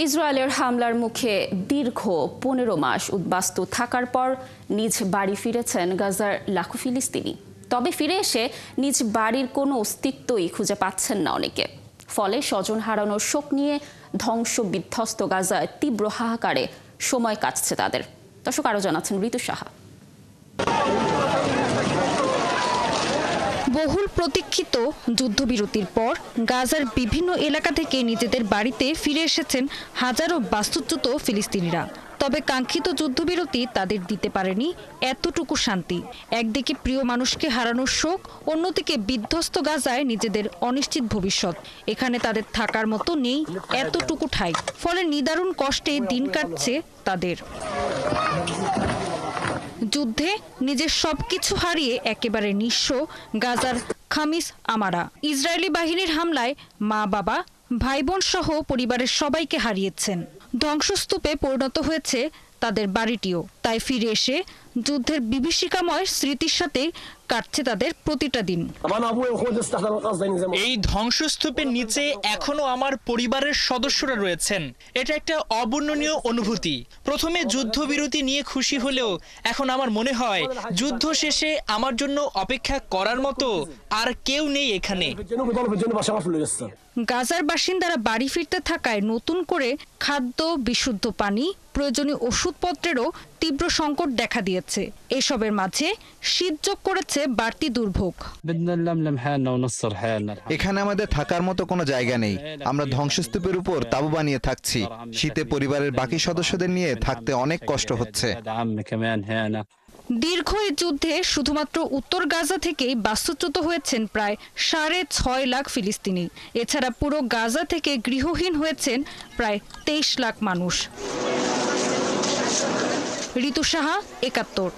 ইসরায়েলের হামলার মুখে দীর্ঘ 15 মাস উদ্বাস্তু থাকার পর নিজ বাড়ি ফিরেছেন গাজার লাখো ফিলিস্তিনি। তবে ফিরে এসে নিজ বাড়ির কোনো অস্তিত্বই খুঁজে পাচ্ছেন না অনেকে। ফলে স্বজন হারানোর শোক নিয়ে ধ্বংস বিধ্বস্ত গাজায় তীব্র হাহাকারে সময় কাটছে তাদের। দর্শক, আরও জানাচ্ছেন ঋতু সাহা। বহুল প্রতীক্ষিত যুদ্ধবিরতির পর গাজার বিভিন্ন এলাকা থেকে নিজেদের বাড়িতে ফিরে এসেছেন হাজারো বাস্তুচ্যুত ফিলিস্তিনিরা। তবে কাঙ্ক্ষিত যুদ্ধবিরতি তাদের দিতে পারেনি এতটুকু শান্তি। একদিকে প্রিয় মানুষকে হারানোর শোক, অন্যদিকে বিধ্বস্ত গাজায় নিজেদের অনিশ্চিত ভবিষ্যৎ। এখানে তাদের থাকার মতো নেই এতটুকু ঠাঁই, ফলে নিদারুণ কষ্টে দিন কাটছে তাদের। যুদ্ধে নিজের সবকিছু হারিয়ে একেবারে নিঃস্ব গাজার খামিস আমারা। ইসরায়েলি বাহিনীর হামলায় মা বাবা, ভাই বোন সহ পরিবারের সবাইকে হারিয়েছেন। ধ্বংসস্তূপে পরিণত হয়েছে তাদের বাড়িটিও। তাই ফিরে এসে যুদ্ধের বিভীষিকাময় স্মৃতির সাথে কাটছে তাদের প্রতিটা দিন। এই ধ্বংসস্তূপের নিচে এখনো আমার পরিবারের সদস্যরা রয়েছেন। এটা একটা অবর্ণনীয় অনুভূতি। প্রথমে যুদ্ধবিরতি নিয়ে খুশি হলেও এখন আমার মনে হয় যুদ্ধ শেষে আমার জন্য অপেক্ষা করার মতো আর কেউ নেই এখানে। গাজার বাসিন্দারা বাড়ি ফিরতে থাকায় নতুন করে খাদ্য, বিশুদ্ধ পানি, প্রয়োজনীয় ওষুধপত্রেরও তীব্র সংকট দেখা দিয়েছে। এসবের মাঝে শীত যোগ করেছে বাড়তি দুর্ভোগ। এখানে আমাদের থাকার মতো কোনো জায়গা নেই। আমরা ধ্বংসস্তূপের উপর তাঁবু বানিয়ে থাকছি। শীতে পরিবারের বাকি সদস্যদের নিয়ে থাকতে অনেক কষ্ট হচ্ছে। দীর্ঘ এই যুদ্ধে শুধুমাত্র উত্তর গাজা থেকেই বাস্তুচ্যুত হয়েছেন প্রায় 6.5 লাখ ফিলিস্তিনি। এছাড়া পুরো গাজা থেকে গৃহহীন হয়েছেন প্রায় 23 লাখ মানুষ। ঋতু সাহা, 71।